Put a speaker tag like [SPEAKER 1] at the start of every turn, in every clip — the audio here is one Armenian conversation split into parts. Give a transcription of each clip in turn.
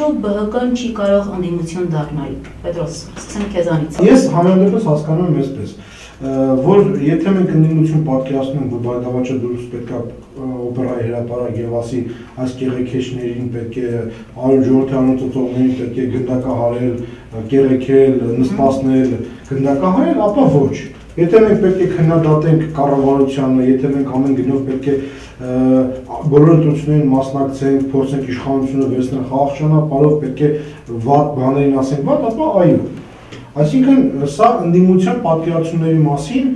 [SPEAKER 1] Ինչու ԲՀԿ-ն չի կարող ընդդիմություն դառնալ։ Պետրոս, սկսենք քեզանից։
[SPEAKER 2] Ես համենայնպես հասկանում եմ այսպես, որ եթե մենք ընդդիմություն պատկերացնում, որ Բարգավաճը դուրս պետք է օպերայի հրապարակ եւ ասի այս կեղեքեչներին պետք է ժողովրդական ծծողներին պետք է գնդակահարել, կեղեքել, նստացնել, գնդակահարել, ապա ոչ։ Եթե մենք պետք է քննադատենք կառավարությանը, եթե մենք ամեն գնով պետք է բոլոր ընտրություններին մասնակցենք, փորձենք իշխանությունը վերցնել խաղաղ ճանապարհով, պետք է վատ բաներին ասենք վատ, ապա այո։ Այսինքն սա ընդդիմության պատկերացումների մասին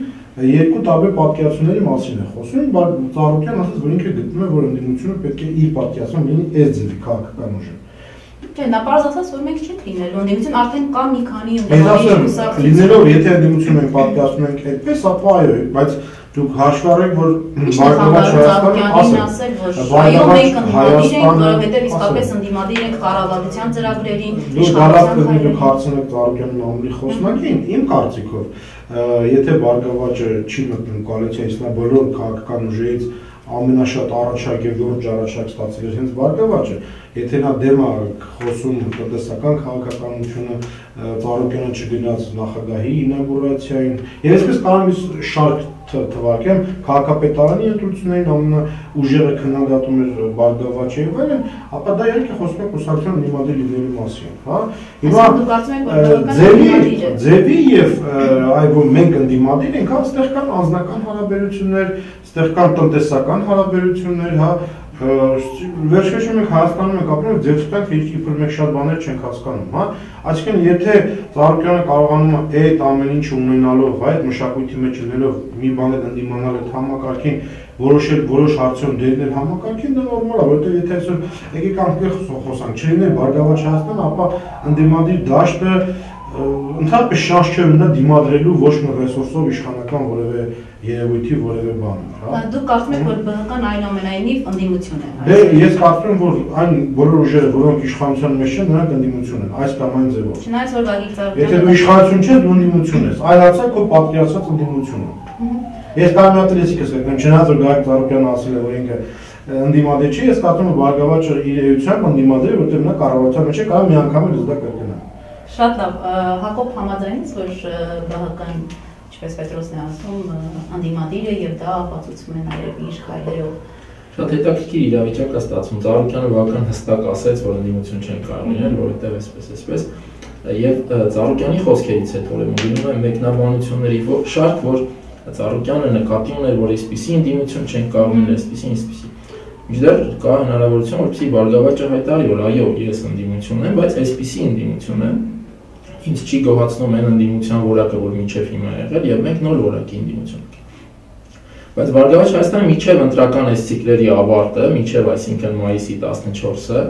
[SPEAKER 2] երկու տարբեր պատկերացումների մասին է խոսում, բայց Ծառուկյանն ասաց, որ ինքը գտնում է, որ ընդդիմությունը պետք է իր պատկերացումը լինի այս ձևի քաղաքական ուժը։
[SPEAKER 1] Չէ, նա պարզ ասաց, որ մենք չենք լինելու, ընդդիմություն արդեն կա մի քանի
[SPEAKER 2] ընդդիմադիր լինելով, եթե ընդդիմություն ենք պատկերացնում ենք այդպես, ապա այո, բայց դուք հաշվի առեք, որ
[SPEAKER 1] Բարգավաճ ասել, որ այո, մենք ընդդիմադիր ենք, որովհետև իսկապես ընդդիմադիր ենք կառավարության ծրագրերին,
[SPEAKER 2] իշխանության դուք հարցնեք Ծառուկյանին ամրի խոսնակին, իմ կարծիքով, եթե Բարգավաճը չի մտնում կոալիցիայից, նա բոլոր քաղաքական ուժերից ամենաշատ առաջակ եւ լուրջ առաջակ ստացել է հենց Բարգավաճը, եթե նա դեմ է խոսում տնտեսական քաղաքականությունը, Ծառուկյանը չգնաց նախագահի ինauguration, եւ այսպես կարող եմ շարք թվարկեմ քաղաքապետարանի ընտրություններին ամենաուժեղը քննադատում էր Բարգավաճը եւ այլն, ապա դա իհարկե խոսում է կուսակցության ընդդիմադիր լինելու մասին, հա։ Հիմա ձևի եւ այ որ մենք ընդդիմադիր ենք, հա, այստեղ կան անձնական հարաբերություններ, այստեղ կան տնտեսական հարաբերություններ, հա, վերջերս մենք Հայաստանում ենք ապրում, ձերբստանք իբր մեկ շատ բաներ չենք հասկանում, հա։ Այսինքն եթե Ծառուկյանը կարողանում է այդ ամեն ինչ ունենալով, այդ մշակույթի մեջ լինելով մի բան է ընդդիմանալ այդ համակարգին, որոշել որոշ հարցում դերնել համակարգին, դա նորմալ է, որովհետև եթե այսօր եկեք անկեղ խոսանք, չլիներ Բարգավաճ Հայաստան, ապա ընդդիմադիր դաշտը ընդհանրապես շանս չէ ունենա դիմադրելու ոչ մի ռեսուրսով իշխանական որևէ երևույթի որևէ բան, հա։
[SPEAKER 1] Դուք կարծում եք, որ ԲՀԿ-ն այնուամենայնիվ ընդդիմություն է։
[SPEAKER 2] Դե ես կարծում եմ, որ այն բոլոր ուժերը, որոնք իշխանության մեջ են, նրանք ընդդիմություն են, այս կամ այն ձևով։
[SPEAKER 1] Չնայած որ Գագիկ Ծառուկյանը
[SPEAKER 2] Եթե դու իշխանություն չես, դու ընդդիմություն ես, այլ հացա քո պատկերացած ընդդիմությունը։ Ես կարմրատելեցի կսկսեմ, չնայած որ Գագիկ Ծառուկյանը ասել է, որ ինքը ընդդիմադիր չի, ես կարծում եմ Բարգավաճը իր էությամբ ընդդիմադիր է, որտեղ նա կառավարության մեջ է, կարող մի անգամ էլ դա կրկնա։
[SPEAKER 1] Շատ լավ, Հակոբ համաձայնես, որ ԲՀԿ-ն, ինչպես Պետրոսն է ասում, ընդդիմադիր է եւ դա ապացուցում է նաեւ իր քայլերով։
[SPEAKER 3] Շատ հետաքրքիր իրավիճակ է ստացվում։ Ծառուկյանը բավական հստակ ասեց, որ ընդդիմություն չեն կարող լինել, որովհետեւ այսպես եւ Ծառուկյանի խոսքերից հետո ուրեմն գնում է մեկնաբանությունների շարք, որ Ծառուկյանը նկատի ուներ, որ այսպիսի ընդդիմություն չեն կարող լինել, այսպիսի։ Մինչդեռ կա հնարավորություն, որպեսզի Բարգավաճը հայտարարի, որ այո, ես ընդդիմություն եմ, բայց այսպիսի ընդդիմություն եմ, ինձ չի գոհացնում այն ընդդիմության որակը, որ մինչև հիմա եղել, եւ մենք նոր որակի ընդդիմություն ենք։ Բայց Բարգավաճ Հայաստանը մինչև ընտրական այս ցիկլերի ավարտը, մինչև այսինքն մայիսի 14-ը,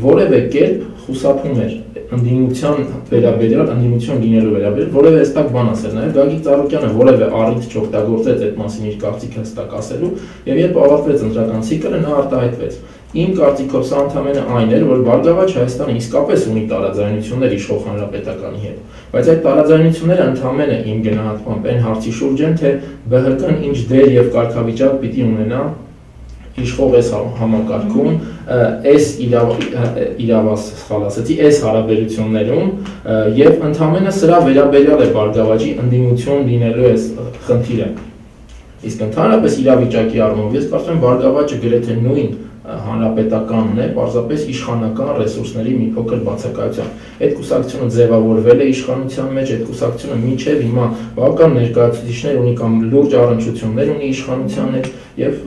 [SPEAKER 3] որևէ կերպ խուսափում էր ընդդիմության վերաբերյալ, ընդդիմություն լինելու վերաբերյալ, որևէ հստակ բան ասել, նաև Գագիկ Ծառուկյանը որևէ առիթ չօգտագործեց այդ մասին իր կարծիքը հստակ ասելու, եւ երբ ավարտվեց ընտրական ցիկլը, նա արտահայտվեց։ Իմ կարծիքով սա ընդհանրապես այն էր, որ Բարգավաճ Հայաստանը իսկապես ունի տարաձայնություններ իշխող հանրապետականի հետ, բայց այդ տարաձայնությունները ընդհանրապես իմ գնահատմամբ այն հարցի շուրջ են, թե ԲՀԿ-ն ինչ դեր եւ կարգավիճակ պիտի ունենա իշխող այս համակարգում, այս այս հարաբերություններում եւ ընդհանրապես սրա վերաբերյալ է Բարգավաճի ընդդիմություն լինելու այս խնդիրը։ Իսկ ընդհանրապես իրավիճակի առումով ես կարծում եմ Բարգավաճը գրեթե նույն հանրապետականն է, պարզապես իշխանական ռեսուրսների մի փոքր բացակայությամբ։ Այդ կուսակցությունը ձևավորվել է իշխանության մեջ, այդ կուսակցությունը մինչև հիմա բավական ներկայացուցիչներ ունի կամ լուրջ առնչություններ ունի իշխանության հետ եւ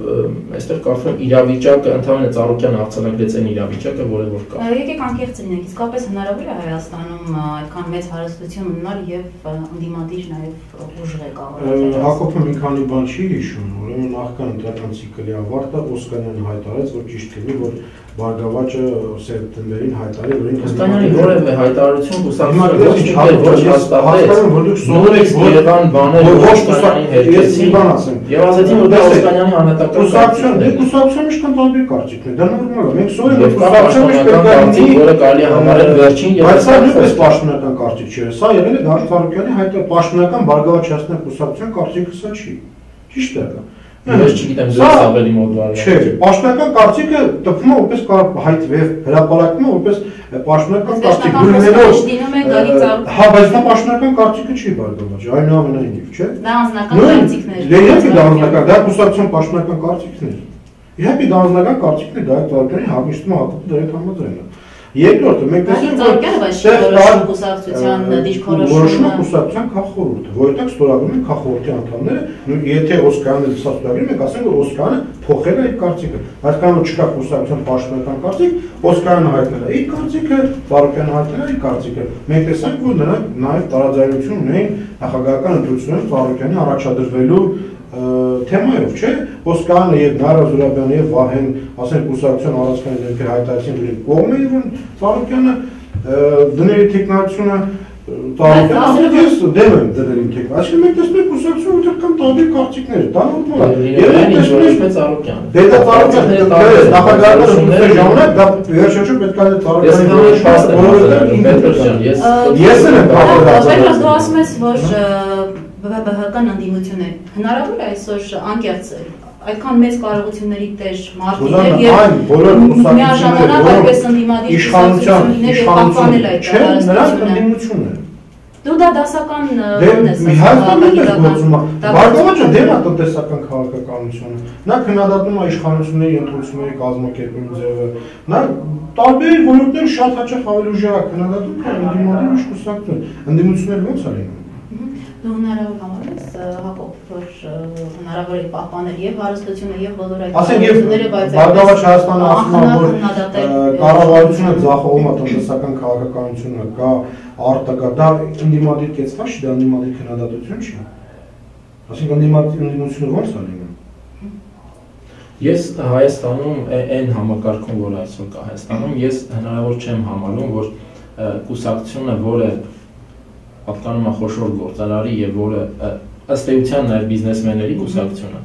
[SPEAKER 3] այստեղ կարծում եմ իրավիճակը ընդհանրապես Ծառուկյանը արձանագրեց այն իրավիճակը, որը որ կա։
[SPEAKER 1] Եկեք անկեղծ լինենք, իսկապես հնարավոր է Հայաստանում այդքան մեծ հարստություն ունենալ եւ ընդդիմադիր նաեւ ուժղ կառավարել։
[SPEAKER 2] Հակոբը մի քանի բան չի հիշում, ուրեմն նախքան ընտրական ցիկլի ավարտը Օսկանյանը հայտարարեց, որ ճիշտ լինի, որ Բարգավաճը սեպտեմբերին հայտարարի, որ ինքը
[SPEAKER 3] Օսկանյանի որևէ հայտարարություն կուսակցության ոչ հաստատեց,
[SPEAKER 2] որ դուք սովորեք
[SPEAKER 3] Երևան բաներ
[SPEAKER 2] ոչ կուսակցություն, ես մի բան ասեմ։
[SPEAKER 3] Եվ ասեցին, որ դա Օսկանյանի անհատական
[SPEAKER 2] կուսակցություն իշքան տարբեր կարծիքներ, դա նորմալ է։ Մենք սովորենք
[SPEAKER 3] կուսակցություն, որը կարելի է համարել վերջին եւ
[SPEAKER 2] բայց սա նույնպես պաշտոնական կարծիք չէ։ Սա եղել է Դավիթ Ծառուկյանի հայտարարության պաշտոնական Բարգավաճ Հայաստան կուսակցության կարծիքը սա չի։ Ճիշտ է դա։
[SPEAKER 3] Ես չգիտեմ դու ավելի մոտ վարել։
[SPEAKER 2] Չէ, պաշտոնական կարծիքը տպվում է որպես հայտվեր հրապարակվում է որպես պաշտոնական կարծիք դուրնելով։ Հա, բայց դա պաշտոնական կարծիքը չի բարգավաճ, այնուամենայնիվ, չէ։
[SPEAKER 1] Դա անձնական կարծիքներ։
[SPEAKER 2] Իհարկե դա անձնական, դա կուսակցության պաշտոնական կարծիքներ։ Իհարկե դա անձնական կարծիքն է, դա Ծառուկյանի հագնիստում հատուկ դրա համաձայն է։ Երկրորդը մենք տեսնում ենք
[SPEAKER 1] որ կուսակցության
[SPEAKER 2] դիրքորոշումը կուսակցության քաղխորհուրդը, որովհետև ստորագրում են քաղխորհրդի անդամները, եթե Օսկարյանը սա ստորագրի, մենք ասենք որ Օսկարյանը փոխել է իր կարծիքը, բայց կանոն չկա կուսակցության պաշտոնական կարծիք, Օսկարյանը հայտնել է իր կարծիքը, Ծառուկյանը հայտնել է իր կարծիքը։ Մենք տեսանք որ նրանք նաև տարաձայնություն ունեն նախագահական ընտրություններում Ծառուկյանի առաջադրվելու թեմայով, չէ, Օսկարյանը եւ Նարա Զուրաբյանը եւ Վահեն, ասենք կուսակցության առանցքային դեպքեր հայտարարեցին, որ կողմ էին, որ Ծառուկյանը դների տեխնոլոգիությունը Ծառուկյանը ես դեմ եմ դրել ինքն։ Այսինքն մենք տեսնում ենք կուսակցությունը ուտել կամ տարբեր կարծիքներ, դա նորմալ է։ Եվ մենք տեսնում ենք Ծառուկյանը։ Դե դա Ծառուկյանը նախագահական ընտրությունների ժամանակ դա վերջերս պետք է Ծառուկյանը ես եմ
[SPEAKER 1] պատասխանում։ Դու ասում ես, որ ԲՀԿ-ն ընդդիմություն է։ Հնարավոր է այսօր անկեղծ այդքան մեծ կարողությունների տեր մարդիկ
[SPEAKER 2] եւ
[SPEAKER 1] միաժամանակ այդպես ընդդիմադիր իշխանություններ պահպանել այդ
[SPEAKER 2] տարածությունը։
[SPEAKER 1] Դու դա դասական ո՞րն ես
[SPEAKER 2] Բարգավաճը դեմ է տնտեսական քաղաքականությունը։ Նա քննադատում է իշխանությունների ընտրությունների կազմակերպելու ձևը։ Նա տարբեր ոլորտներում շատ հաճախ ավելի ուժեղ է քննադատում, քան ընդդիմադիր իշխանություն։ Ընդդիմությունները ո՞նց են լինում։
[SPEAKER 1] Դու հնարավոր համարես Հակոբ, որ հնարավոր է պահպանել եւ հարստությունը եւ բոլոր այդ
[SPEAKER 2] հարստությունները, բայց Բարգավաճ Հայաստանը ասում է, որ կառավարությունը ձախողում է տնտեսական քաղաքականությունը, կա արտակա, դա ընդդիմադիր կեցված չի, դա ընդդիմադիր քննադատություն չի։ Այսինքն ընդդիմությունը ո՞նց է լինում։
[SPEAKER 3] Ես Հայաստանում այն համակարգում, որ այսօր կա Հայաստանում, ես հնարավոր չեմ համարում, որ կուսակցությունը, որը պատկանում է խոշոր գործարարի եւ որը ըստ էության նաեւ բիզնեսմենների կուսակցությունը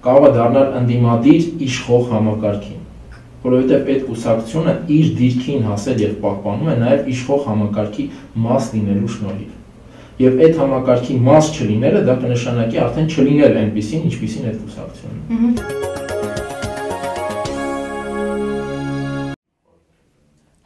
[SPEAKER 3] կարող է դառնալ ընդդիմադիր իշխող համակարգին, որովհետեւ այդ կուսակցությունը իր դիրքին հասել եւ պահպանում է նաեւ իշխող համակարգի մաս լինելու շնորհիվ։ Եվ այդ համակարգի մաս չլինելը դա կնշանակի արդեն չլինել այնպիսին, ինչպիսին այդ կուսակցությունը։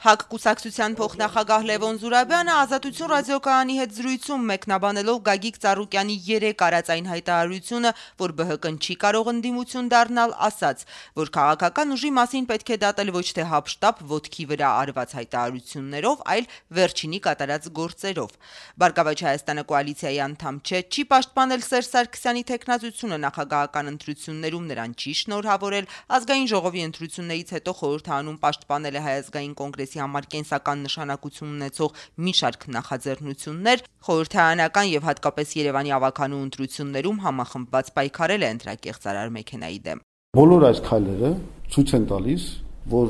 [SPEAKER 4] ՀԱԿ կուսակցության փոխնախագահ Լևոն Զուրաբյանը Ազատություն ռադիոկայանի հետ զրույցում մեկնաբանելով Գագիկ Ծառուկյանի 3 արածային հայտարարությունը, որ ԲՀԿ-ն չի կարող ընդդիմություն դառնալ, ասաց, որ քաղաքական ուժի մասին պետք է դատել ոչ թե հապշտապ ոտքի վրա արված հայտարարություններով, այլ վերջինի կատարած գործերով։ Բարգավաճ Հայաստանը կոալիցիայի անդամ չէ, չի պաշտպանել Սերժ Սարգսյանի թեկնածությունը նախագահական ընտրություններում նրան չի շնորհավորել, ազգային ժողովի ընտրություններից հետո խորհրդարանում պաշտպանել է Հայ ազգային կոնգրեսի համար կենսական նշանակություն ունեցող մի շարք նախաձեռնություններ, խորհրդարանական եւ հատկապես Երևանի ավականու ընտրություններում համախմբված պայքարել է ընտրակեղծարար մեքենայի դեմ։
[SPEAKER 5] Բոլոր այս քայլերը ցույց են տալիս, որ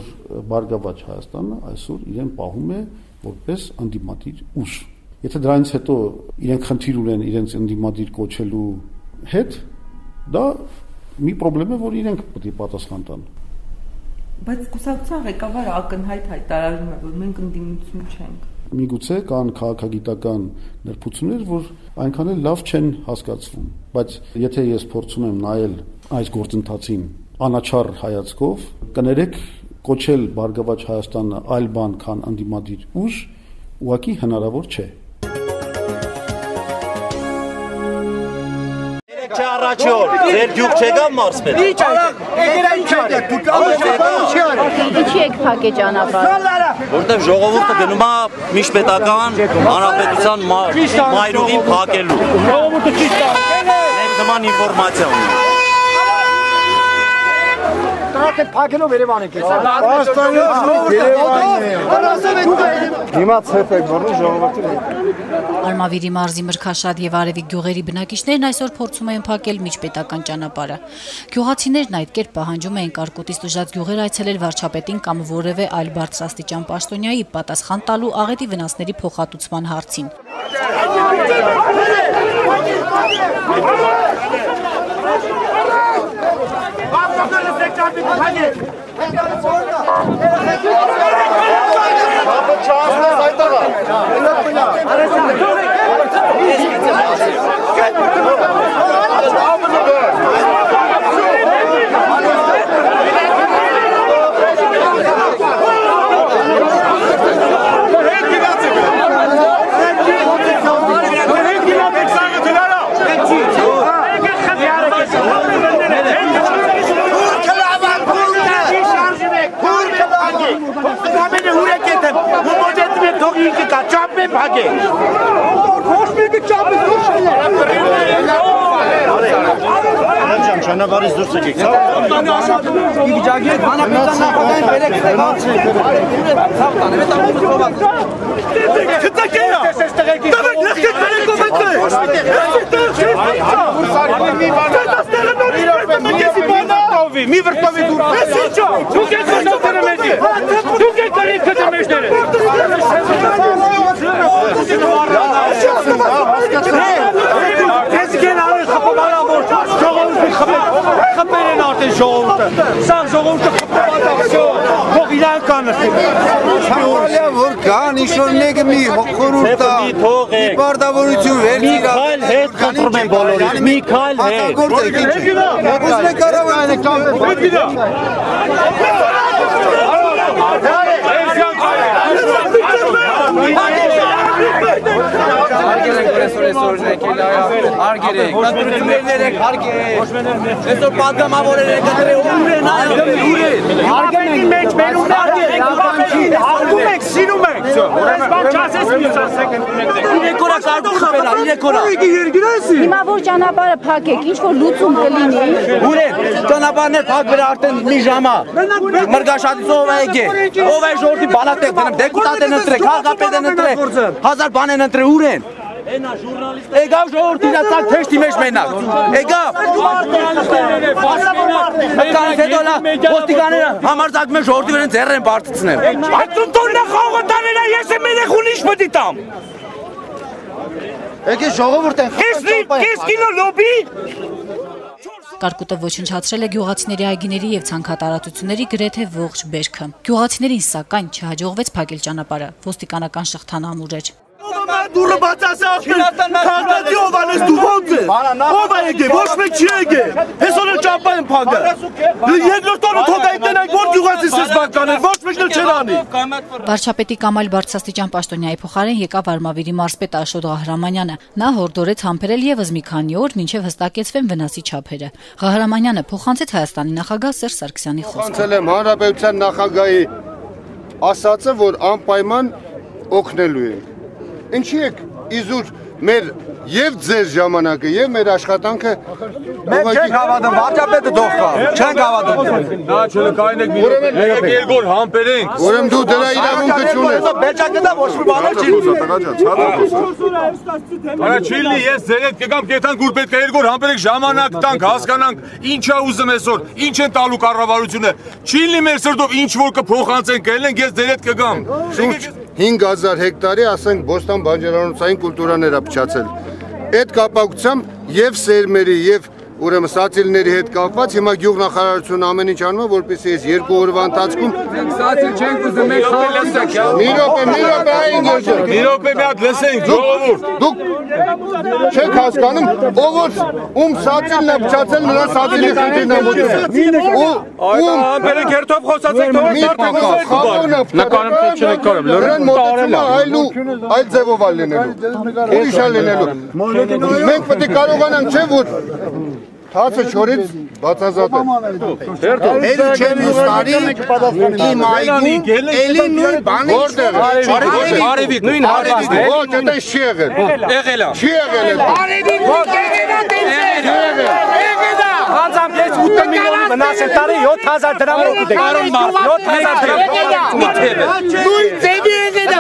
[SPEAKER 5] Բարգավաճ Հայաստանը այսօր իրեն պահում է որպես ընդդիմադիր ուժ։ Եթե դրանից հետո իրենք խնդիր ունեն իրենց ընդդիմադիր կոչելու հետ, դա մի խնդրեմ է, որ իրենք պետք է պատասխան տան։
[SPEAKER 4] Բայց կուսակցության ղեկավարը ակնհայտ հայտարարում է, որ մենք ընդդիմություն չենք։
[SPEAKER 5] Միգուցե կան քաղաքագիտական նրբություններ, որ այնքան էլ լավ չեն հասկացվում, բայց եթե ես փորձում եմ նայել այս գործընթացին անաչառ հայացքով, կներեք կոչել Բարգավաճ Հայաստանը այլ բան, քան ընդդիմադիր ուժ, ուղղակի հնարավոր չէ։
[SPEAKER 6] Առաջի օր ձեր գյուղ չեկավ մարսվել։
[SPEAKER 7] Ինչի եք փակե ճանապարհը։
[SPEAKER 6] Որտեվ ժողովուրդը գնում է միջպետական հանրապետության մայրուղին փակելու։ Ժողովուրդը ճիշտ է։ Մենք նման ինֆորմացիա ունենք։
[SPEAKER 8] Դրանք փակելով Երևան եք էս։ Երևանն է։ Հիմա ցեփ եք բռնում ժողովրդին։
[SPEAKER 7] Արմավիրի մարզի Մրգաշատ եւ Արևիկ գյուղերի բնակիչներն այսօր փորձում են փակել միջպետական ճանապարհը։ Գյուղացիներն այդ կերպ պահանջում էին կարկուտից տուժած գյուղեր այցելել վարչապետին կամ որևէ այլ բարձրաստիճան պաշտոնյայի պատասխան տալու աղետի վնասների փոխհատուցման հարցին։
[SPEAKER 8] չափ է փակել։ Ոչ մեկը չափ է դուրս
[SPEAKER 6] Ջան, ճանապարհից դուրս եկեք։
[SPEAKER 8] վիճակի հետ հանրապետության նախագահին բերեք մի վրտովի դուր։ Դուք եք վրտովերը մեջի։ Դուք եք դրիվ քթը մեջները։ Տեսքեն արի խփաբարավոր ժողովուրդի խփեր են արդեն ժողովուրդը։ Սա ժողովուրդը խփաբարավսյո թող իրան կանըստի։ Չանալիա որ կան ինչ-որ մեկը մի խորհուրդ տա։ Մի պարտավորություն վերցի։
[SPEAKER 6] Միքայել հետ խնդրում են բոլորին։ Միքայել հետ։
[SPEAKER 8] Ուզում եք կարավանը կամ
[SPEAKER 9] Հիմա որ ճանապարհը փակեք, ինչ որ լուծում կլինի։
[SPEAKER 8] Ուրեն, ճանապարհներ փակվել արդեն մի ժամա։ Մրգաշատից ով է եկել։ Ով է ժողովրդի բանատեք դնում, դեպուտատ են ընտրել, քաղաքապետ են ընտրել, 1000 բան են ընտրել, ուրեն։ Եկավ ժողովրդի իրացակ թեշտի մեջ մենակ։ Եկավ։ Հետո լա ոստիկանները համարձակում են ժողովրդի վրա ձեռ են բարձրացնել։ Այդ տոննա խաղը տանելա ես եմ երեխուն ինչ պետք է տամ։ Եկե ժողովուրդ են խաղը։ Կես կիլո լոբի։
[SPEAKER 7] Կարկուտը ոչնչացրել է գյուղացիների այգիների եւ ցանքատարածությունների գրեթե ողջ բերքը։ Գյուղացիներին սակայն չհաջողվեց փակել ճանապարհը։ Ոստիկանական շղթան ամուր էր։
[SPEAKER 8] Դուրը բացասավ քաղաքացի ով անես դու ո՞նց ես։ Ով է եկել, ոչ մեկ չի եկել։ Հեսօր ճապա են փակը։ Երկրորդ օրը թողային տնայք որ գյուղացիս ես բանկանել, ոչ մեկն էլ չեն անի։
[SPEAKER 7] Վարչապետի կամ այլ բարձրաստիճան պաշտոնյայի փոխարեն եկավ Արմավիրի մարզպետ Աշոտ Ղահրամանյանը։ Նա հորդորեց համբերել եւս մի քանի օր, մինչեւ հստակեցվեն վնասի չափերը։ Ղահրամանյանը փոխանցեց Հայաստանի նախագահ Սերժ Սարգսյանի խոսքը։
[SPEAKER 10] Անցել եմ հանրապետության նախագահի ասածը, որ անպայման օգնելու է։ Ինչի եք իզուր մեր եւ ձեր ժամանակը եւ մեր աշխատանքը
[SPEAKER 8] մենք չենք հավատում վարչապետը դող կա չենք հավատում նա չլկային եք երկու համբերենք
[SPEAKER 10] ուրեմն դու դրա իրավունքը չունես
[SPEAKER 8] բեճակը դա ոչ մի բան չի արա չիլի ես ձեր հետ կգամ կեթան գուր պետք է երկու համբերենք ժամանակ տանք հասկանանք ինչա ուզում այսօր ինչ են տալու կառավարությունը չիլի մեր սրտով ինչ որ կփոխանցենք ելենք ես ձեր հետ կգամ
[SPEAKER 10] 5000 հեկտարի ասենք բոստան բանջարանոցային կուլտուրաներ է փչացել այդ կապակցությամբ եւ սերմերի եւ ուրեմն սացիլների հետ կապված հիմա գյուղնախարարությունը ամեն ինչ անում է որպեսզի այս երկու օրվա ընթացքում
[SPEAKER 8] սացիլ չենք ուզում մենք խաղացեք
[SPEAKER 10] մի րոպե այն գոժը
[SPEAKER 8] մի րոպե մի հատ լսենք ժողովուրդ
[SPEAKER 10] դուք չեք հասկանում ով որ ում սացիլն է փչացել նրա սացիլի խնդիրն է մոտենում
[SPEAKER 8] ում ամբերեք հերթով խոսացեք թող նկարում չեք կարում
[SPEAKER 10] լրն մոտեցումը այլ ձևով է լինելու ուրիշ է լինելու մենք պետք է կարողանանք չէ որ Թացը չորից բացազատը Էլ չեմ ուստարի իմ այգում էլի նույն բանի
[SPEAKER 8] Արևիկ, նույն արևիկ
[SPEAKER 10] Ոչ, այդպես չի եղել
[SPEAKER 8] Եղել է
[SPEAKER 10] Չի եղել
[SPEAKER 8] Արևիկ, Հանձամբ ես 8 միլիոնի վնաս եմ տարի 7000 դրամով կուտեք 7000 դրամ Նույն ձևի եղել է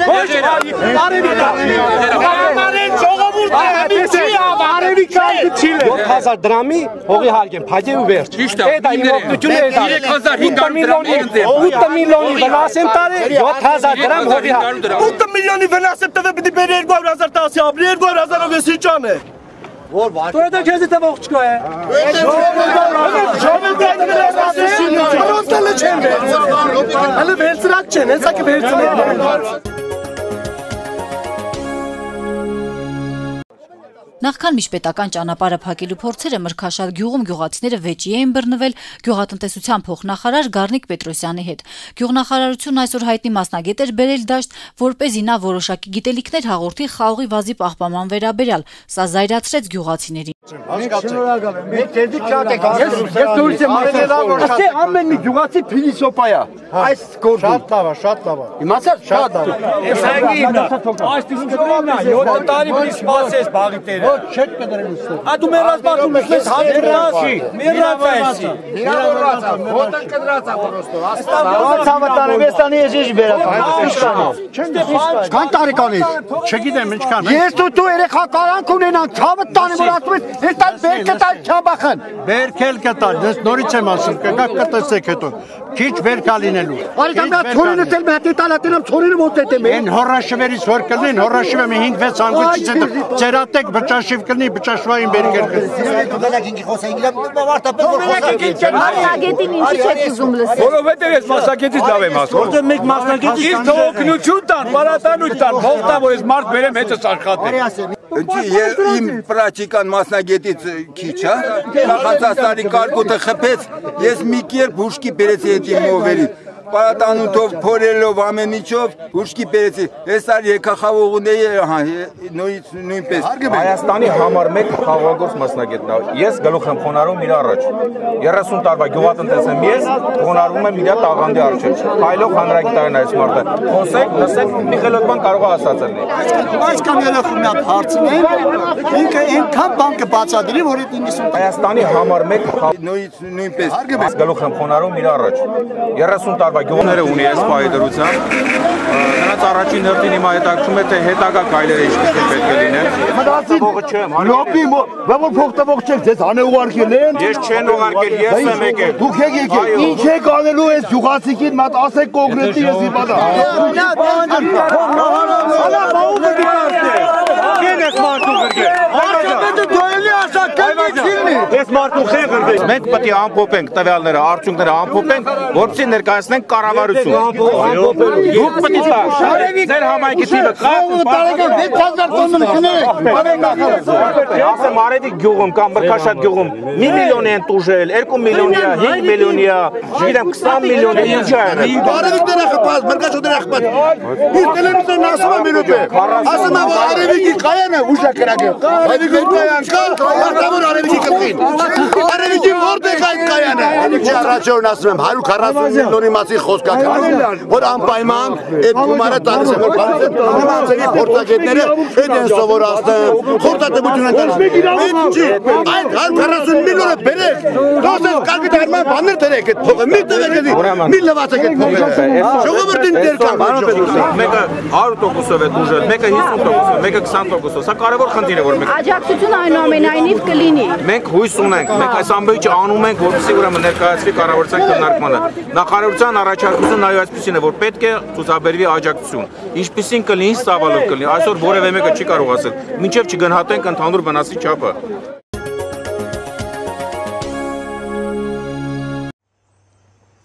[SPEAKER 8] Ոչ եղել Արևիկ Արևիկ կայքը չիլ է 7000 դրամի հողի հարգեմ, փագե ու վերջ Էդ է իմ օգնությունը էդ է 8 միլիոնի վնաս եմ տարի 7000 դրամ հողի հարգեմ 8 միլիոնի վնաս եմ տվել պիտի բերի 200,000 տասի ապրի 200,000-ով ես ինչ անե Դու էդ է քեզի տվող չկա է Ժողովուրդը չեն Հələ վերցրակ չեն, հեսա կը վերցրեք
[SPEAKER 7] Նախքան միջպետական ճանապարհը փակելու փորձերը Մրգաշատ գյուղում գյուղացիները վեճի էին բռնվել գյուղատնտեսության փոխնախարար Գառնիկ Պետրոսյանի հետ։ Գյուղնախարարությունն այսօր հայտնի մասնագետ էր բերել դաշտ, որպեսզի նա որոշակի գիտելիքներ հաղորդի խաղողի վազի պահպանման վերաբերյալ, սա զայրացրեց գյուղացիներին։
[SPEAKER 10] Շնորհակալ եմ։
[SPEAKER 8] Մենք դեպի շատ եք ասում։ Ես դուրս եմ ասել, ամեն մի գյուղացի փիլիսոփա է։ Այս գործը
[SPEAKER 10] շատ լավ է։
[SPEAKER 8] Իմացա՞ց, շատ լավ։
[SPEAKER 11] Այս հայգինն այս դիսկրինն է 7 տարի մի սպասես բաղի տերը։
[SPEAKER 10] Ոչ չեք կդրել ուստը։
[SPEAKER 11] Ա դու մեռածում ես հանդերասի։ Մեռածի։
[SPEAKER 8] Միրավորացա, ոտը կդրածա պրոստո։ Ոնց ավտարեմ ես տանի ես բերած։
[SPEAKER 10] Քան տարեկանից։ Չգիտեմ ինչքան։
[SPEAKER 8] Ես դու երեխա կարանք ունենան, ցավը տանի որ ասում ես, ես տալ բերքը տալ չաբախն։
[SPEAKER 10] Բերքել կտալ, ես նորից եմ ասում, կգաք կտեսեք հետո։ Քիչ բերքա լինելու։
[SPEAKER 8] Արիքամա ծորինը դել մատի տալատինամ ծորինը ոնց է
[SPEAKER 10] Են հորաշվերից որ կլին, հորաշվը մի 5-6 անգույցից հետո ծերատեք բճաշիվ կլինի, բճաշվային բերքեր կլինի։
[SPEAKER 8] Դուք ինքի խոսեին, բավարտապես որ խոսեին։
[SPEAKER 9] Մասնագետին ինչի՞ չեք ուզում լսել։
[SPEAKER 11] Որովհետև ես մասնակիցից լավ եմ ասում։
[SPEAKER 8] Որտեղ մեկ մասնակիցի
[SPEAKER 11] Իսկ օգնություն տան, բարատանություն տան, փոխտա որ ես մարդ բերեմ հետս աշխատեմ։
[SPEAKER 12] Իմ պրակտիկան մասնագետից քիչ է, նախանցածի կարկոտը խփեց, ես մի կերպ հուշկի բերեցի այդ իմ մովերի, պարատանութով, փորելով, ամեն ինչով հուշկի բերեցի, ես ար եկախաղողուն էի նույնպես։
[SPEAKER 13] Հայաստանի համար մեկ խաղողագործ մասնագետն է, ես գլուխ եմ խոնարհում իր առաջ, 30 տարվա գյուղատնտես եմ ես, խոնարհվում եմ իր տաղանդի առջև, հայլող հանրագիտարան այս մարդը, խոսեք, լսեք, Միխայել Օտման կարող է ասած լինի։
[SPEAKER 8] Այսքան երախում մի հատ հարցնեմ, ինքը այնքան բան կբացատրի, որ այդ 90
[SPEAKER 13] Հայաստանի համար մեկ
[SPEAKER 12] նույնպես
[SPEAKER 13] գլուխ եմ խոնարհում իր առաջ, 30 տարվա գյուղները ունի այս պահի դրությամբ, նրանց առաջին հերթին հիմա հետաքրում է, թե հետագա քայլերը ինչպես են պետք է լինեն։
[SPEAKER 10] Լոբի, որ փոխտվող չեք, ձեզ անե ուղարկել են։
[SPEAKER 13] Ես չեն ուղարկել, ես եմ եկել։
[SPEAKER 10] Դուք եք եկել։ Ինչ եք անելու այս գյուղացիքին, մատ ասեք կոնկրետի ես իբադա։
[SPEAKER 13] Ես մարդու խեղ գրվեց։ Մենք պետք է ամփոփենք տվյալները, արդյունքները ամփոփենք, որպեսզի ներկայացնենք կառավարություն։ Դուք պետք է տաք։ Ձեր համայնքի թիվը
[SPEAKER 10] տարեկան 6000 տոննա քներ։
[SPEAKER 13] Ասեմ Արևիկ գյուղում կամ Մրգաշատ գյուղում 1 միլիոն են տուժել, 2 միլիոնիա, 5 միլիոնիա, գիտեմ 20 միլիոն է ինչ է։
[SPEAKER 10] Արևիկները խփած, Մրգաշատները խփած։ Իր տելևիզորն ասում է մինուտը։ Ասում է որ Արևիկի կայանը ուժա կրակը։ Արևիկի կայան կա, արտավոր Արևիկի կլին։ Արևիկի որտեղ այդ կայանը։
[SPEAKER 8] Ինչ առաջորն ասում եմ 140 միլիոնի մասի խոսք է կան, որ անպայման այդ գումարը տալիս է, որ բանացի փորձագետները այդ են սովորացնում, խորտատվություն են տալիս։ Այդ 140 միլիոնը բերեք, դόσես կարգի դարման բաներ դրեք այդ փողը, մի տվեք մի լվացեք այդ փողը։ Ժողովրդին դեր կան։
[SPEAKER 13] Մեկը 100%-ով է դուժել, մեկը 50%-ով, մեկը 20%-ով, սա կարևոր խնդիր է, որ մենք
[SPEAKER 9] Աջակցություն այնուամենայնիվ կլինի։
[SPEAKER 13] Մենք հույս ունենք, մենք այս ամբողջը անում ենք, որպեսզի ուրեմն ներկայացվի կառավարության քննարկմանը։ Նախարարության առաջարկությունը նայ այսպեսին է, որ պետք է ցուցաբերվի աջակցություն։ Ինչպեսին կլինի, ինչ ծավալով կլինի, այսօր որևէ մեկը չի կարող ասել, մինչև չգնահատենք ընդհանուր վնասի չափը։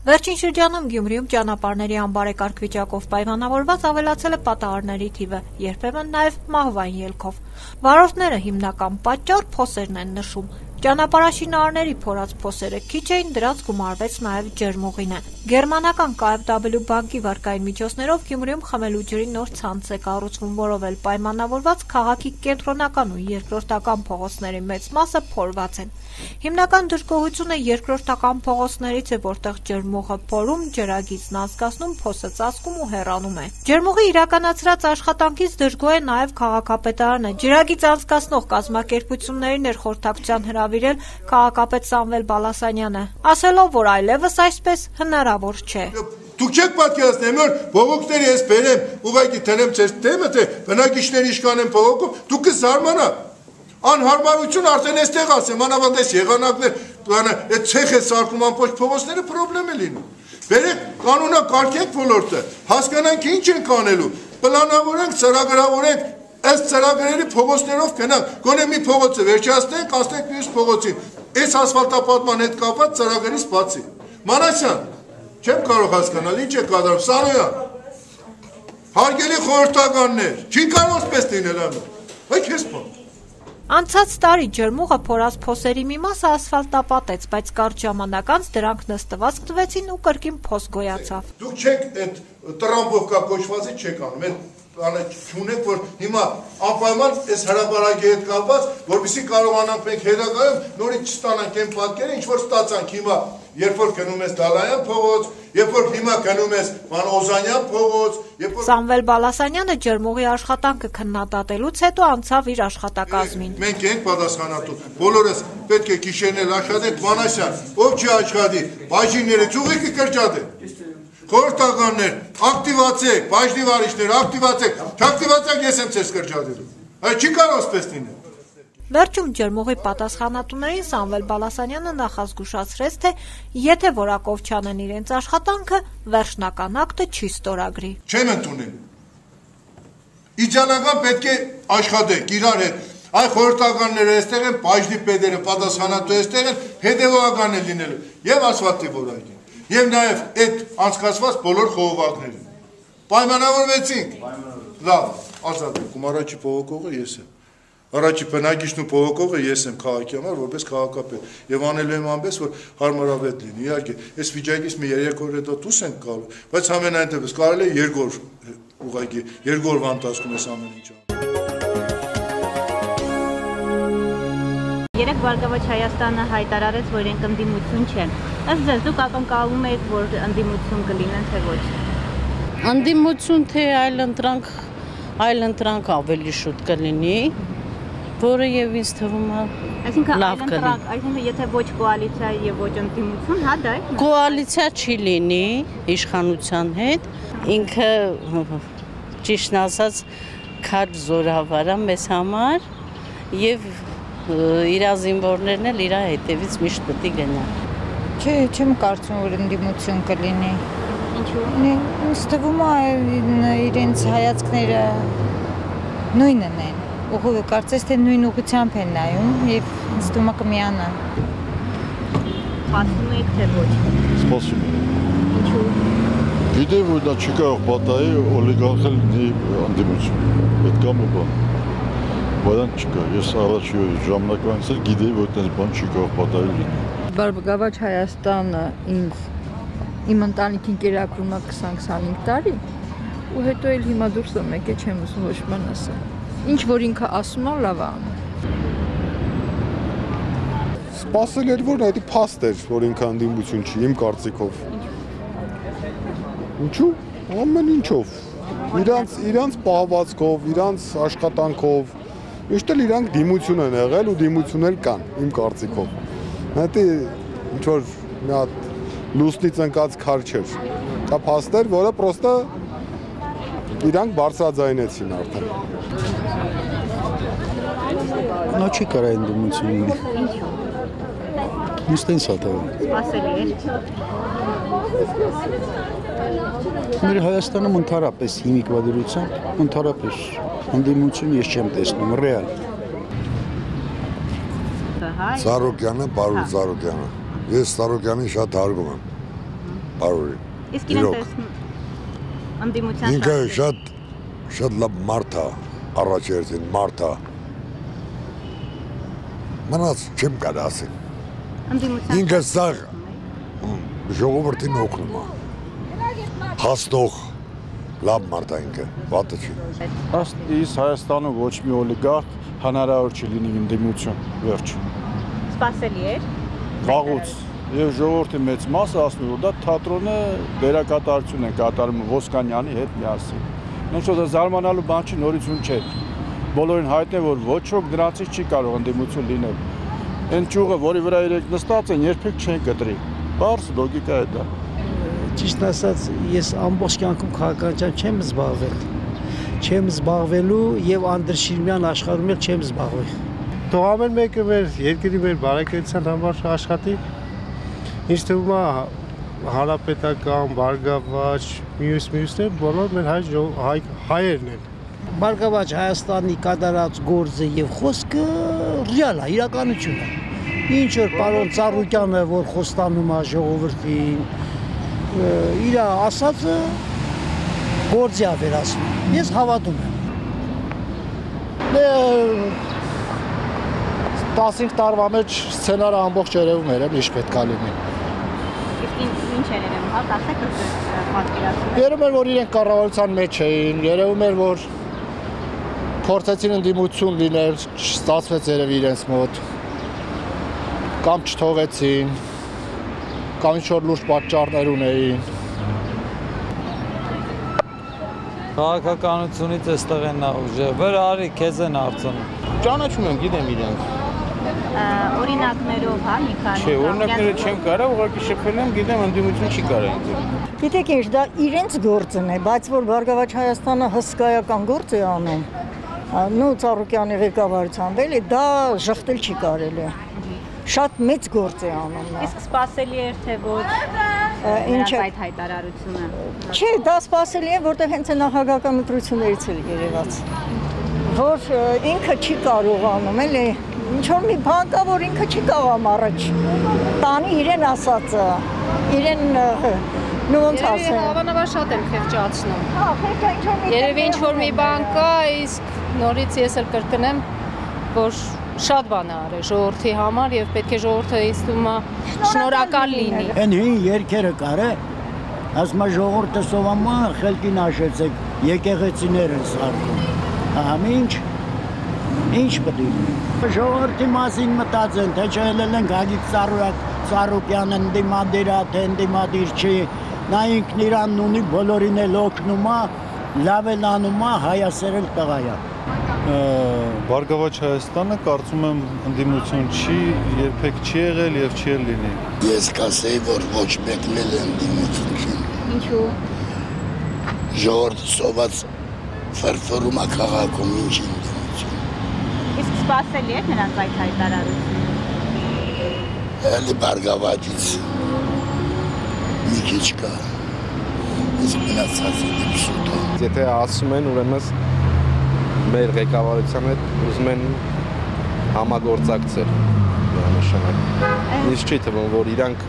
[SPEAKER 14] Վերջին շրջանում Գյումրիում ճանապարհների անբարեկարգ վիճակով պայմանավորված ավելացել է պատահարների թիվը, երբեմն նաև մահվան ելքով։ Վարորդները հիմնական պատճառ փոսերն են նշում։ Ճանապարհաշինարարների փորած փոսերը քիչ էին, դրանց գումարվեց նաև ջերմուղինը։ Գերմանական KfW բանկի վարկային միջոցներով Գյումրիում խմելու ջրի նոր ցանց է կառուցվում, որով էլ պայմանավորված քաղաքի կենտրոնական ու երկրորդական փողոցների մեծ մասը փորված են։ Հիմնական դժգոհությունը երկրորդական փողոցներից է, որտեղ ջերմուղը փորում, ջրագիծն անցկացնում, փոսը ծածկում ու հեռանում է։ Ջերմուղի իրականացրած աշխատանքից դժգոհ է նաև քաղաքապետարանը։ Ջրագիծ անցկացնող կազմակերպություններին էր խորհրդակցության հրավիրել քաղաքապետ Սամվել Բալասանյանը, ասելով, որ այլևս այսպես հնարավոր չէ։
[SPEAKER 10] Դուք չեք պատկերացնեմ, որ բողոքների ես բերեմ, ուղղակի թնեմ ձեր դեմը, թե բնակիչների իշքան են բողոքում, դուք կզարմանա։ Անհարմարություն արդեն այստեղ ասեմ, մանավանդ այս եղանակներ, այդ ցեխ է սարքում ամբողջ փողոցները խնդրեմ է լինում։ Բերեք կանոնակարգեք ոլորտը, հասկանանք ինչ ենք անելու, պլանավորենք, ծրագրավորենք, ըստ ծրագրերի փողոցներով գնանք, գոնե մի փողոցը վերջացնենք, անցնենք մյուս փողոցին։ Այս ասֆալտապատման հետ կապված ծրագրից բացի։ Մանասյան, չեմ կարող հասկանալ, ինչ է կատարվում, Սարոյան։ Հարգելի խորհրդականներ, չի կարող այսպես լինել ամեն։ Այ քեզ բան։
[SPEAKER 14] Անցած տարի ջերմուղը փորած փոսերի մի մասը ասֆալտապատեց, բայց կարճ ժամանակ անց դրանք նստվածք տվեցին ու կրկին փոս գոյացավ։
[SPEAKER 10] Դուք չեք այդ տրամբովկա կոչվածի չեք անում, այդ չունենք, որ հիմա անպայման այս հրապարակի հետ կապված, որպեսզի կարողանանք մենք հետագայում նորից չստանանք այն պատկերը, ինչ որ ստացանք հիմա, երբ որ գնում ես Դալայան փողոց, երբ որ հիմա գնում ես Օզանյան փողոց,
[SPEAKER 14] Սամվել Բալասանյանը ջրմուղի աշխատանքը քննադատելուց հետո անցավ իր աշխատակազմին։
[SPEAKER 10] Մենք ենք պատասխանատու, բոլորս պետք է գիշերներ աշխատենք, Մանասյան, ով չի աշխատի, բաժինները ծուղիկը կրճատեն։ Խորհրդականներ, ակտիվացեք, բաժնի վարիչներ, ակտիվացեք, չակտիվացեք, ես եմ ցես կրճատելու։ Այդ չի կարող ասպես լինել։
[SPEAKER 14] Վերջում ջրմուղի պատասխանատուներին Սամվել Բալասանյանը նախազգուշացրեց, թե եթե որակով չանեն իրենց աշխատանքը, վերջնական ակտը չի ստորագրի։
[SPEAKER 10] Չեմ ընդունել։ Իդեալական պետք է աշխատեք իրար հետ։ Այ խորհրդականները այստեղ են, բաժնի պետերը պատասխանատու այստեղ են, հետևողական են լինելու եւ ասֆալտի որակին։ Եվ նաև այդ անցկացված բոլոր խողովակներին։ Պայմանավորվեցինք։ Լավ, ազատ եք, առաջի փողոքողը ես եմ։ Առաջի բնակիչն ու փողոքողը ես եմ քաղաքի համար, որպես քաղաքապետ։ Եվ անելու եմ անպես, որ հարմարավետ լինի։ Իհարկե, այս վիճակից մի 3 օր հետո դուրս ենք գալու, բայց ամենայն դեպս կարելի է երկու օրվա ընթացքում այս ամեն ինչը։
[SPEAKER 15] Երեք Բարգավաճ Հայաստանը հայտարարեց, որ իրենք ընդդիմություն չեն։ Ըստ ձեզ դուք ակնկալում եք, որ ընդդիմություն կլինեն, թե ոչ։
[SPEAKER 16] Ընդդիմություն թե այլ ընտրանք ավելի շուտ կլինի, որը եւ ինձ թվում է լավ կլինի։
[SPEAKER 15] Այսինքն եթե ոչ կոալիցիա եւ ոչ ընդդիմություն, հա դա է։
[SPEAKER 16] Կոալիցիա չի լինի իշխանության հետ, ինքը ճիշտն ասած քաջ զորավար է մեզ համար եւ իր զինվորներն էլ իր հետևից միշտ պետք է գնան։
[SPEAKER 17] Չէ, չեմ կարծում, որ ընդդիմություն կլինի։
[SPEAKER 15] Ինչու՞։
[SPEAKER 17] Ինձ թվում է իրենց հայացքները նույնն են։ Ուղղակի կարծես թե նույն ուղղությամբ են նայում եւ ինձ թվում է կմիանան։
[SPEAKER 15] Սպասում եք թե ոչ։
[SPEAKER 18] Սպասում եմ։
[SPEAKER 15] Ինչու՞։
[SPEAKER 18] Գիտեմ, որ դա չի կարող պատահի օլիգարխել լինի ընդդիմություն։ Այդ կամ բան։ Բայց չկա, ես առաջի ժամանակվանից էլ գիտեի, որ այդպես բան չի կարող պատահել լինի։
[SPEAKER 17] Բարգավաճ Հայաստանը իմ ընտանիքին կերակրում է 20-25 տարի, ու հետո էլ հիմա դուրս եմ եկել, չեմ ուզում ոչ բան ասել։ Ինչ որ ինքը ասում է, լավ է անում։
[SPEAKER 18] Սպասել էր, որ դա փաստ էր, որ ինքը ընդդիմություն չի, իմ կարծիքով։ Ինչու՞։ Ամեն ինչով։ Իրանց պահվածքով, իրանց աշխատանքով, միշտ էլ իրանք դիմություն են եղել ու դիմություն էլ կան, իմ կարծիքով։ Դա ինչ որ մի հատ լուսնից ընկած քար չէր։ Դա փաստ էր, որը պրոստը իրանք բարձրաձայնեցին արդեն։ Նա չի կարա ընդդիմություն ունի։
[SPEAKER 15] Ինչու՞։
[SPEAKER 18] Միշտ ինձ հատվում։
[SPEAKER 15] Սպասելի է։
[SPEAKER 18] Մեր Հայաստանում ընդհանրապես հիմիկվա դրությամբ ընդհանրապես ընդդիմություն ես չեմ տեսնում, ռեալ։
[SPEAKER 19] Սարոկյանը, Պարուր Սարոկյանը։ Ես Սարոկյանին շատ հարգում եմ։ Պարուրին։
[SPEAKER 15] Իսկ իրեն տեսնում ընդդիմության
[SPEAKER 19] ինքը շատ լավ մարդ է, առաջերտին մարդ է։ Մնաց չեմ կարող ասել։
[SPEAKER 15] Ընդդիմության
[SPEAKER 19] ինքը սա ժողովրդին օգնում է։ Հաստող լավ մարդ է ինքը, վատը չի։
[SPEAKER 18] Ըստ իս Հայաստանում ոչ մի օլիգարխ հնարավոր չի լինի ընդդիմություն, վերջ։
[SPEAKER 15] Սպասելի էր։
[SPEAKER 18] Վաղուց եւ ժողովրդի մեծ մասը ասում է, որ դա թատրոնը դերակատարություն է կատարում Ոսկանյանի հետ միասին։ Ինչ որ զարմանալու բան չի, նորություն չէ։ Բոլորին հայտնի է, որ ոչ ոք դրանցից չի կարող ընդդիմություն լինել։ Այն ճյուղը, որի վրա իրենք նստած են, երբեք չեն կտրի։ Բարձ լոգիկա է դա։
[SPEAKER 20] Ճիշտ ասած, ես ամբողջ կյանքում քաղաքականությամբ չեմ զբաղվել։ Չեմ զբաղվելու եւ անդրշիրմյան աշխարհում էլ չեմ զբաղվել։
[SPEAKER 21] Թող ամեն մեկը մեր երկրի մեր բարեկեցության համար աշխատի։ Ինչ թվում է հանրապետական, Բարգավաճ, մյուսներ բոլոր մեր հայերն են։
[SPEAKER 20] Բարգավաճ Հայաստանի կատարած գործը եւ խոսքը ռեալ է, իրականություն է։ Ինչ որ պարոն Ծառուկյանը, որ խոստանում է ժողովրդին, իր ասածը գործի է վերացնում։ Ես հավատում եմ։ 15 տարվա մեջ սցենարը ամբողջ երևում էր, ինչ պետք է լինի։
[SPEAKER 15] Ինչ էր երևում, հա, ասեք պատկերացրեք։
[SPEAKER 21] Երևում էր, որ իրենք կառավարության մեջ էին, երևում էր, որ փորձեցին ընդդիմություն լինել, չստացվեց երևի իրենց մոտ, կամ չթողեցին, կամ ինչ-որ լուրջ պատճառներ ունեին։
[SPEAKER 1] Քաղաքականությունից էստեղ են ուժը, վեր արի, քեզ են արցնում։
[SPEAKER 13] Ճանաչում եմ, գիտեմ իրենք։
[SPEAKER 15] Օրինակներով, հա, մի քանի։
[SPEAKER 13] Չէ, օրինակները չեմ կարող, ուղղակի շփվել եմ, գիտեմ, ընդդիմություն չի կարող ինձ։
[SPEAKER 22] Գիտեք ինչ, դա իրենց գործն է, բայց որ Բարգավաճ Հայաստանը հսկայական գործ է անում, նու Ծառուկյանի ղեկավարությամբ, էլի դա ժխտել չի կարելի։ Շատ մեծ գործ է անում նա։
[SPEAKER 15] Իսկ սպասելի էր թե ոչ նրանց այդ հայտարարությունը։
[SPEAKER 22] Չէ, դա սպասելի է, որտեղ հենց նախագահական ընտրություններից էլ երևաց, որ ինքը չի կարողանում, էլի ինչ-որ մի բան կա, որ ինքը չի կարողանում առաջ տանի իրեն ասածը, իրեն նու ոնց ասեմ։
[SPEAKER 23] Հավանաբար շատ եմ խեղճացնում։
[SPEAKER 22] Հա, խեղճա ինչ-որ մի
[SPEAKER 23] երևի ինչ-որ մի բան կա, իսկ նորից ես էլ կրկնեմ, որ շատ բան է արել ժողովրդի համար եւ պետք է ժողովուրդը ինձ թվում է շնորհակալ լինի։
[SPEAKER 20] Այն հին երկերը կարե, ասում է ժողովուրդը սովամա խելքին աշեցեք, եկեղեցիներ են սարքում։ Ամինչ ինչ պետք է։ Ժողովրդի մասին մտածեն, թե չելել են Գագիկ Ծառուկյանը ընդդիմադիր է, թե ընդդիմադիր չի։ Նա ինքն իրան ունի, բոլորին էլ օգնում է, լավ էլ անում է, հայասերել տղա է։
[SPEAKER 18] Բարգավաճ Հայաստանը կարծում եմ ընդդիմություն չի, երբեք չի եղել եւ չի լինի։
[SPEAKER 19] Ես կասեի, որ ոչ մեկն էլ ընդդիմություն չի։
[SPEAKER 15] Ինչու։
[SPEAKER 19] Ժողովուրդը սոված ֆրֆրում է քաղաքում, ինչ ընդդիմություն։
[SPEAKER 15] Իսկ սպասելի է նրանց այդ հայտարարությունը։
[SPEAKER 19] Էլի Բարգավաճից մի քիչ կա։ Իսկ մնացածը դեպսուտ է։
[SPEAKER 13] Եթե ասում են, ուրեմն մեր ղեկավարության հետ ուզում են համագործակցել միանշանակ։ Ինձ չի թվում, որ իրանք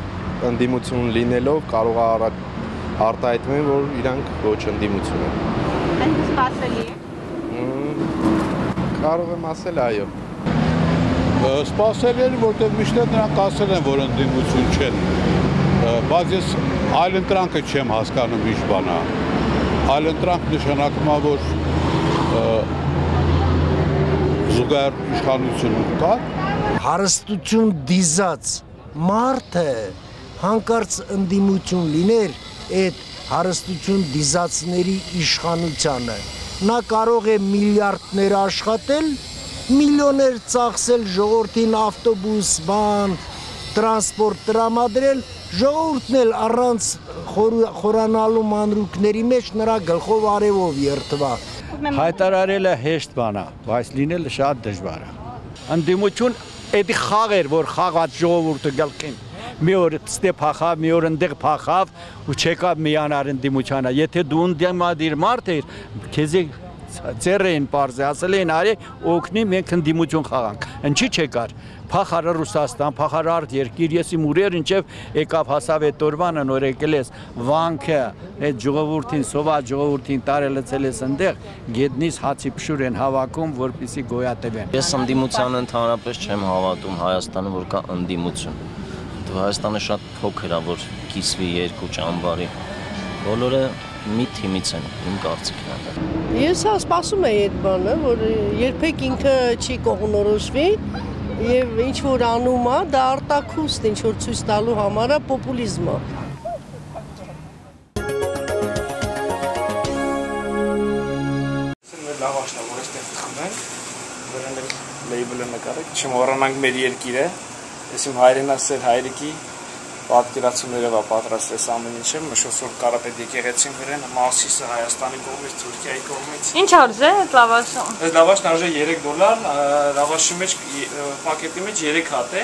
[SPEAKER 13] ընդդիմություն լինելով կարող է արտահայտվել, որ իրանք ոչ ընդդիմություն են։
[SPEAKER 15] Այն սպասելի է։
[SPEAKER 13] Կարող եմ ասել այո։
[SPEAKER 18] Սպասելի է, որտեղ միշտ նրանք ասել են, որ ընդդիմություն չեն։ Բայց ես այլ ընտրանքը չեմ հասկանում ինչ բան է։ Այլ ընտրանք նշանակում է, որ զուգահեռ իշխանություն կա։
[SPEAKER 20] Հարստություն դիզած մարդը հանկարծ ընդդիմություն լիներ այդ հարստություն դիզածների իշխանությանը։ Նա կարող է միլիարդներ աշխատել, միլիոներ ծախսել ժողովրդին ավտոբուս, բան, տրանսպորտ տրամադրել, ժողովուրդն էլ առանց խորանալու մանրուքների մեջ նրա գլխով արևով երթվա։
[SPEAKER 24] Հայտարարելը հեշտ բան է, բայց լինելը շատ դժվար է։ Ընդդիմություն էդի խաղ էր, որ խաղաց ժողովուրդը գլխին։ Մի օր ստե փախավ, մի օր ընդեղ փախավ ու չեկավ միանար ընդդիմությանը։ Եթե դու ընդդիմադիր մարդ ես, քեզ ծեր էին պարզե, ասել էին արի օգնի մենք ընդդիմություն խաղանք։ Ինչի չեկար։ Փախարը Ռուսաստան, փախարը արդ երկիր, ես իմ ուրեր ինչև եկավ հասավ այդ օրվանը, նոր եկել ես վանքը, այդ ժողովրդին, սոված ժողովրդին տարելցել ես ընդեղ, գետնից հացի փշուր են հավաքում, որպեսզի գոյատևեն։
[SPEAKER 25] Ես ընդդիմությանը ընդհանրապես չեմ հավատում Հայաստանը, որ կա ընդդիմություն։ Դու Հայաստանը շատ փոքր է, որ կիսվի երկու ճամբարի։ Բոլորը մի թիմից են, իմ կարծիքն է։
[SPEAKER 26] Ես սպասում եի այդ բանը, որ երբեք ինքը չի կողմնորոշվի եւ ինչ որ անում է, դա արտաքուստ ինչ որ ցույց տալու համար է պոպուլիզմ է։
[SPEAKER 13] Լավաշն է, որ այստեղ խմենք, որն էլ լեյբլը նկարեք, չմոռանանք մեր երկիրը, ես իմ հայրենասեր հայրիկի պատկերացումները վա պատրաստել այս ամեն ինչը, մշոսոր կարապետ եկեղեցին վրան, Մասիսը Հայաստանի կողմից, Թուրքիայի կողմից։
[SPEAKER 23] Ինչ արժե այդ լավաշը։
[SPEAKER 13] Այս լավաշն արժե $3, լավաշի մեջ պակետի մեջ 3 հատ է,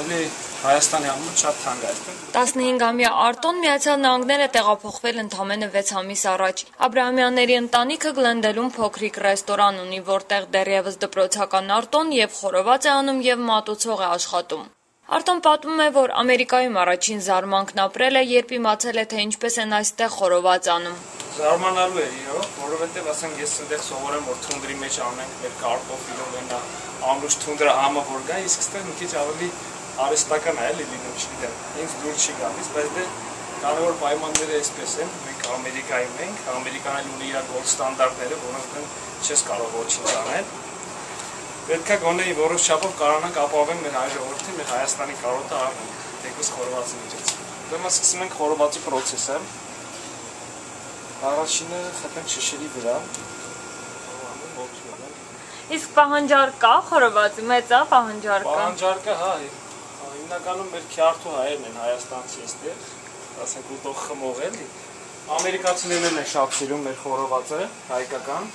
[SPEAKER 13] էլի Հայաստանի համար շատ թանկ է այստեղ։
[SPEAKER 27] 15-ամյա Արտոն Միացյալ Նահանգներ է տեղափոխվել ընդամենը 6 ամիս առաջ։ Աբրահամյանների ընտանիքը Գլենդելում փոքրիկ ռեստորան ունի, որտեղ դեռևս դպրոցական Արտոն եւ խորոված է անում եւ մատուցող է աշխատում։ Արտոն պատմում է, որ Ամերիկայում առաջին զարմանքն ապրել է, երբ իմացել է, թե ինչպես են այստեղ խորոված անում։
[SPEAKER 13] Զարմանալու էր իրոք, որովհետև ասենք ես այնտեղ սովորեմ, որ թունդրի մեջ անենք մեր կարտոֆիլով այնա ամրուշ թունդրա համը որ գա, իսկ այստեղ մի քիչ ավելի
[SPEAKER 2] արհեստական է էլի լինում, չգիտեմ, ինձ դուր չի գալիս, բայց դե կարևոր պայմանները այսպես են, մենք Ամերիկայում ենք, Ամերիկան էլ ունի իր գոլ ստանդարտները, որոնք չես կարող ոչինչ անել։ Պետք է գոնե որոշ չափով կարողանանք ապահովել մեր հայ ժողովրդին, մեր Հայաստանի կարոտը առնենք, թեկուզ խորովածի միջոցով։ Ուրեմն սկսում ենք խորովածի process-ը։ Առաջինը խփենք շշերի վրա։
[SPEAKER 27] Իսկ պահանջարկ կա խորովածի, մեծ է պահանջարկը։
[SPEAKER 2] Պահանջարկը, հա, հիմնականում մեր քյարթու հայերն են հայաստանցի էստեղ, ասենք ուտող խմող էլի։ Ամերիկացիներն են շատ սիրում մեր խորովածը, հայկական,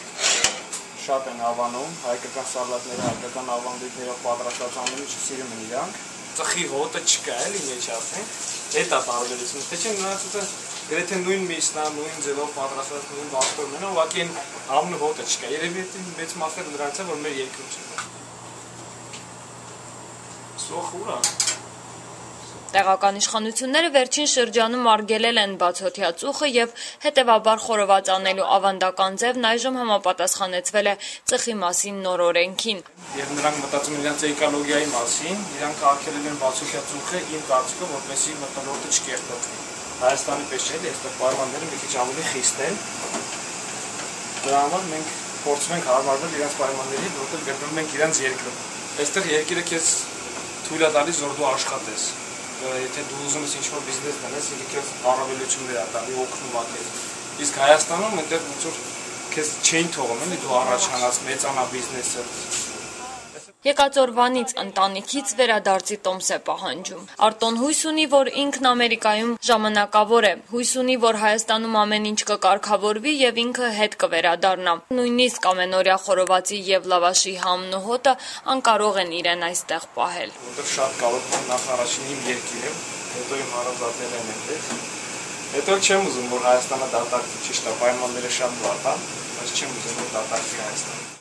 [SPEAKER 2] շատ են հավանում, հայկական սալատները, հայկական ավանդույթներով պատրաստած ամեն ինչը սիրում են իրանք։ Ծխի հոտը չկա էլի մեջ ասենք, հետ է տարբերությունը, թե չէ նրանցը գրեթե նույն միսն է, նույն ձևով պատրաստված նույն վաստորն են, ուղղակի այն ամն հոտը չկա։ Երևի մեծ մասը նրանց է, որ մեր երկրում չկա։ Սոխ ուրա։
[SPEAKER 27] Տեղական իշխանությունները վերջին շրջանում արգելել են բացօթյա ծուխը եւ հետեւաբար խորոված անելու ավանդական ձևն այժմ համապատասխանեցվել է ծխի մասին նոր օրենքին։
[SPEAKER 2] Եվ նրանք մտածում են իրենց էկոլոգիայի մասին, իրանք արգելել են բացօթյա ծուխը իմ կարծիքով, որպեսզի մթնոլորտը չկերտվի։ Հայաստանի պես չէ, այստեղ պայմանները մի քիչ ավելի խիստ են։ Դրա համար մենք փորձում ենք հարմարվել իրենց պայմաններին, որտեղ գտնվում ենք իրենց երկրում։ Այստեղ երկիրը քեզ թույլ է տալիս, որ դու աշխատես։ Եթե դու ուզում ես ինչ-որ բիզնես դնես, ինքեզ առավելություններ է տալի, օգնում է քեզ։ Իսկ Հայաստանում այնտեղ ոնց որ քեզ չէին թողում, էլի դու առաջանաս, մեծանա բիզնեսը։
[SPEAKER 27] Եկած օրվանից ընտանիքից վերադարձի տոմս է պահանջում։ Արտոն հույս ունի, որ ինքն Ամերիկայում ժամանակավոր է, հույս ունի, որ Հայաստանում ամեն ինչ կկարգավորվի եւ ինքը հետ կվերադառնա։ Նույնիսկ ամենօրյա խորովածի եւ լավաշի համն ու հոտը անկարող են իրեն այստեղ պահել։
[SPEAKER 2] Որտեղ շատ կարող եմ նախ առաջին իմ երկիրը, հետո իմ հարազատներն են դες։ Հետո չեմ ուզում, որ Հայաստանը դատարկվի, ճիշտ է, պայմանները շատ վատ են, բայց չեմ ուզում, որ դատարկվի Հայաստանը։